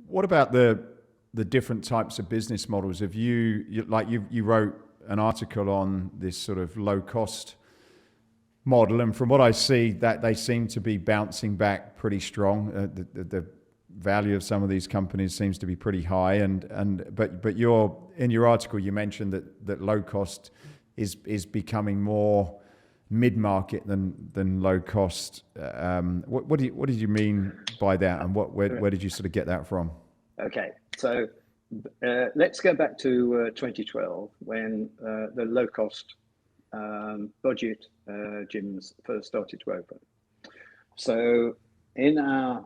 What about the different types of business models? Have you wrote an article on this sort of low cost model, and from what I see, that they seem to be bouncing back pretty strong. The value of some of these companies seems to be pretty high, but in your article you mentioned that low cost is becoming more mid-market than low cost. What did you mean by that, and where did you sort of get that from? Okay, so let's go back to 2012 when the low cost budget gyms first started to open. So in our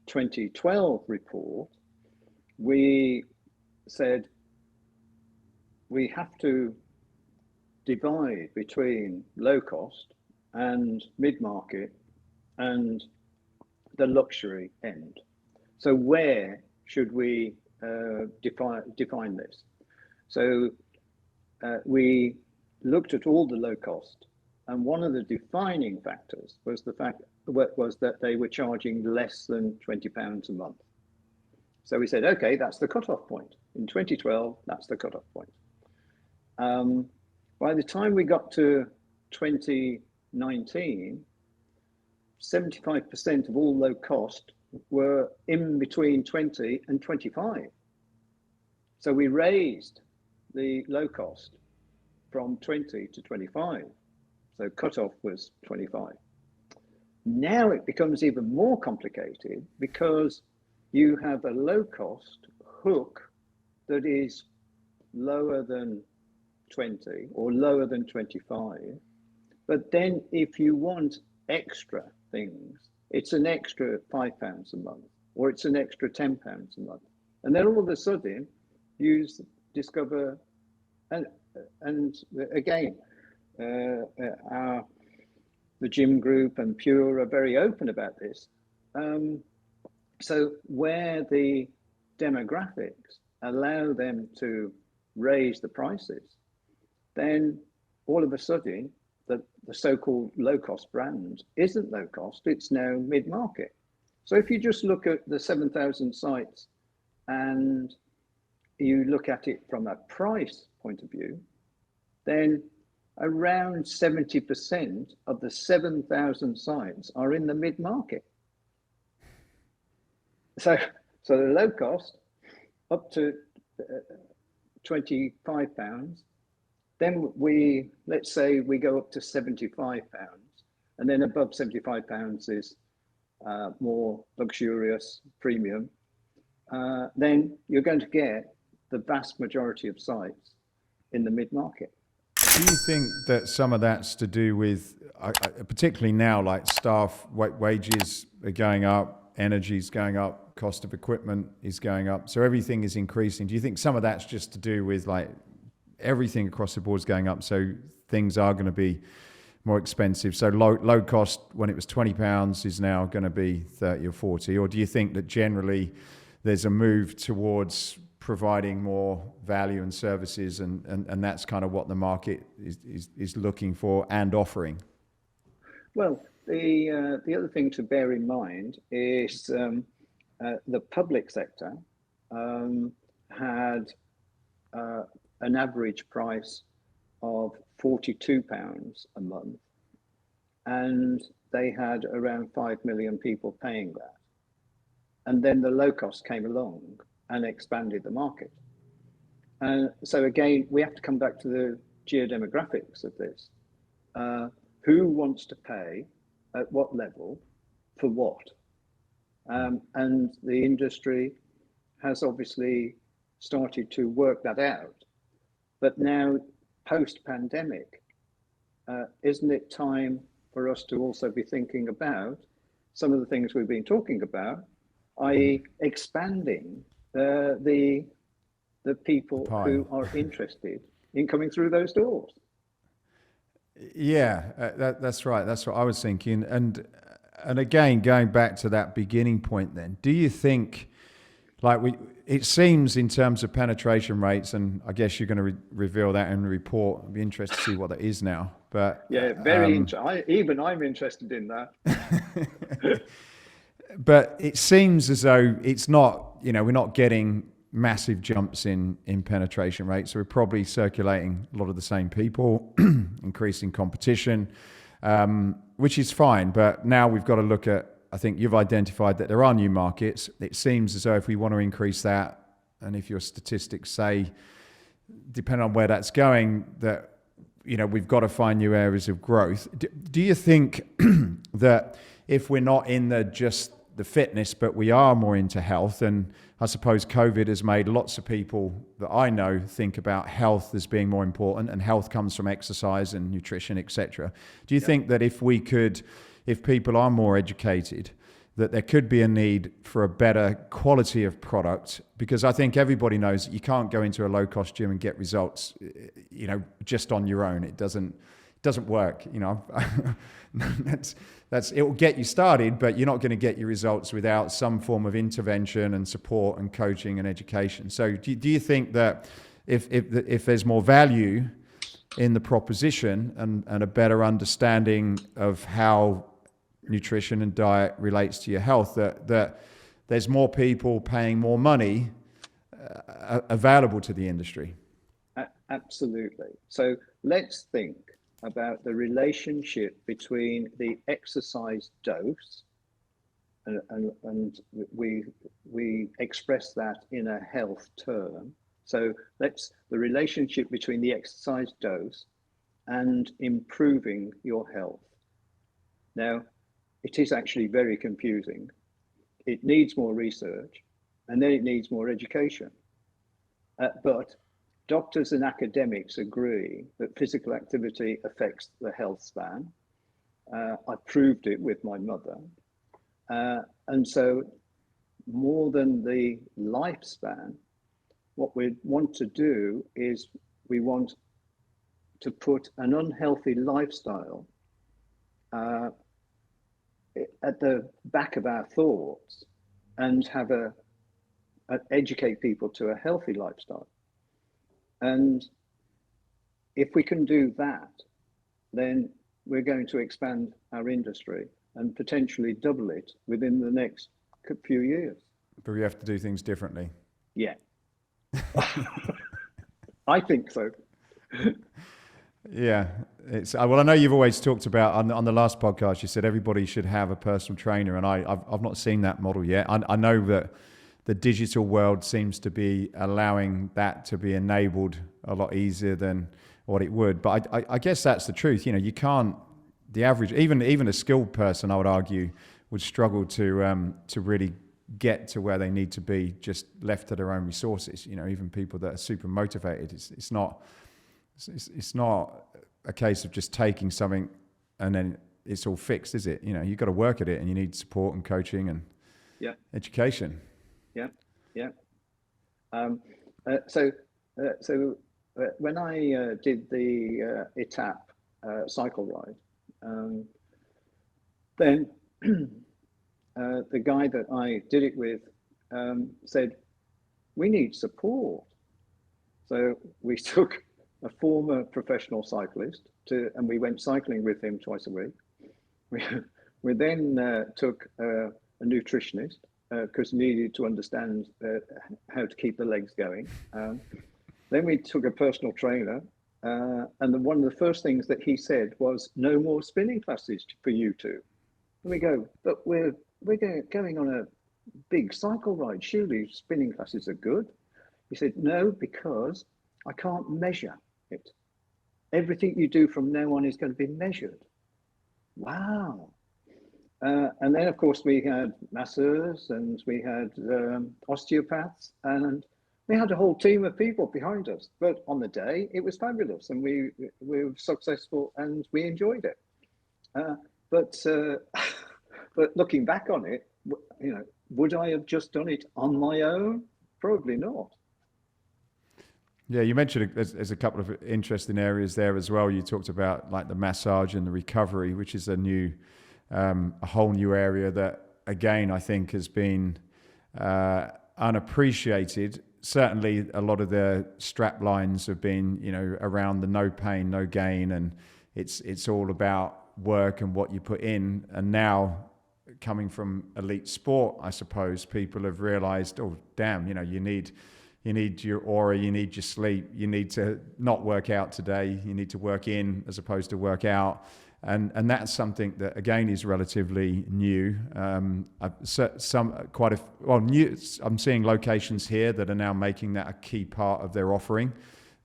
2012 report, we said we have to divide between low cost and mid-market and the luxury end. So where should we define this? So we looked at all the low cost, and one of the defining factors was that they were charging less than £20 a month. So we said, okay, that's the cutoff point. In 2012, that's the cutoff point. By the time we got to 2019, 75% of all low cost were in between 20 and 25. So we raised the low cost from 20 to 25. So cutoff was 25. Now it becomes even more complicated because you have a low cost hook that is lower than 20 or lower than 25. But then if you want extra things, it's an extra £5 a month, or it's an extra £10 a month. And then all of a sudden you discover, and again, the gym group and Pure are very open about this. So where the demographics allow them to raise the prices, then all of a sudden the so-called low-cost brand isn't low cost, it's now mid-market. So if you just look at the 7,000 sites and you look at it from a price point of view, then around 70% of the 7,000 sites are in the mid-market. So the low cost up to £25, then let's say we go up to £75, and then above £75 is more luxurious premium. Then you're going to get the vast majority of sites in the mid-market. Do you think that some of that's to do with, particularly now, like staff wages are going up, energy's going up, cost of equipment is going up, so everything is increasing? Do you think some of that's just to do with like everything across the board is going up, so things are going to be more expensive? So low cost when it was £20 is now going to be 30 or 40, or do you think that generally there's a move towards providing more value and services, and that's kind of what the market is looking for and offering? Well, the other thing to bear in mind is the public sector had an average price of £42 a month, and they had around 5 million people paying that. And then the low cost came along and expanded the market. So again, we have to come back to the geodemographics of this. Who wants to pay at what level for what? And the industry has obviously started to work that out. But now, post-pandemic, isn't it time for us to also be thinking about some of the things we've been talking about, i.e. expanding the people who are interested in coming through those doors? Yeah, that's right. That's what I was thinking. And again, going back to that beginning point then, do you think, it seems in terms of penetration rates, and I guess you're going to reveal that in the report. I'd be interested to see what that is now. But yeah, very interesting. Even I'm interested in that. But it seems as though it's not we're not getting massive jumps in penetration rates. So we're probably circulating a lot of the same people, increasing competition, which is fine. But now we've got to look at, I think you've identified that there are new markets. It seems as though if we want to increase that, and if your statistics say, depending on where that's going, that we've got to find new areas of growth. Do you think that if we're not in just the fitness, but we are more into health, and I suppose COVID has made lots of people that I know think about health as being more important, and health comes from exercise and nutrition, etc. Do you think that if people are more educated, that there could be a need for a better quality of product? Because I think everybody knows that you can't go into a low-cost gym and get results, just on your own. It doesn't work. It will get you started, but you're not going to get your results without some form of intervention and support and coaching and education. So do you think that if there's more value in the proposition and a better understanding of how nutrition and diet relates to your health, that there's more people paying more money available to the industry? Absolutely. So let's think about the relationship between the exercise dose, and we express that in a health term. So the relationship between the exercise dose and improving your health. Now, it is actually very confusing. It needs more research, and then it needs more education. But doctors and academics agree that physical activity affects the health span. I proved it with my mother. And so more than the lifespan, what we want to do is we want to put an unhealthy lifestyle at the back of our thoughts and educate people to a healthy lifestyle. And if we can do that, then we're going to expand our industry and potentially double it within the next few years. But we have to do things differently. Yeah. I think so. Yeah. Well, I know you've always talked about, on the last podcast, you said everybody should have a personal trainer, and I've not seen that model yet. I know that the digital world seems to be allowing that to be enabled a lot easier than what it would. But I guess that's the truth. You can't, the average, even a skilled person, I would argue, would struggle to really get to where they need to be just left to their own resources. Even people that are super motivated, it's not a case of just taking something and then it's all fixed, is it? You've got to work at it, and you need support and coaching and education. Yeah. So when I did the ETAP cycle ride, then the guy that I did it with said, we need support. So we took a former professional cyclist and we went cycling with him twice a week. We then took a nutritionist, because we needed to understand how to keep the legs going. Then we took a personal trainer, and one of the first things that he said was, no more spinning classes for you two. And we go, but we're going on a big cycle ride, surely spinning classes are good. He said, no, because I can't measure it. Everything you do from now on is going to be measured. Wow. And then, of course, we had masseurs and we had osteopaths, and we had a whole team of people behind us. But on the day, it was fabulous, and we were successful and we enjoyed it. But looking back on it, would I have just done it on my own? Probably not. Yeah, you mentioned there's a couple of interesting areas there as well. You talked about like the massage and the recovery, which is a whole new area that, again, I think has been unappreciated. Certainly, a lot of the strap lines have been, around the no pain, no gain, and it's all about work and what you put in. And now coming from elite sport, I suppose people have realized, oh, damn, you know, you need your aura, you need your sleep, you need to not work out today, you need to work in as opposed to work out. And that's something that again is relatively new. I'm seeing locations here that are now making that a key part of their offering,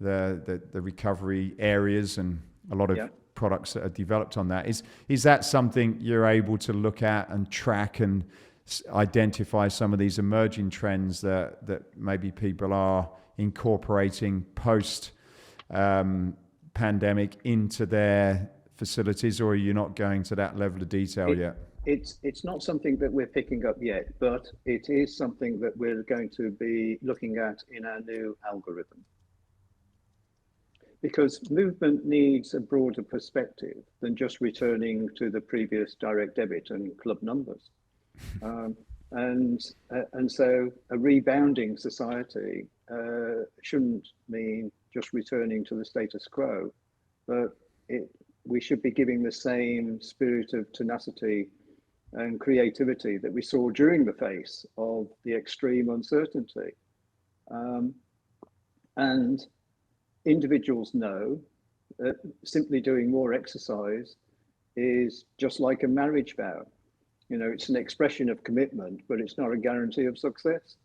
the recovery areas, and a lot of products that are developed on that. Is that something you're able to look at and track and identify some of these emerging trends that maybe people are incorporating post pandemic into their facilities, or are you not going to that level of detail yet? It's not something that we're picking up yet, but it is something that we're going to be looking at in our new algorithm. Because movement needs a broader perspective than just returning to the previous direct debit and club numbers. And so a rebounding society shouldn't mean just returning to the status quo, but we should be giving the same spirit of tenacity and creativity that we saw during the face of the extreme uncertainty. And individuals know that simply doing more exercise is just like a marriage vow. You know, it's an expression of commitment, but it's not a guarantee of success.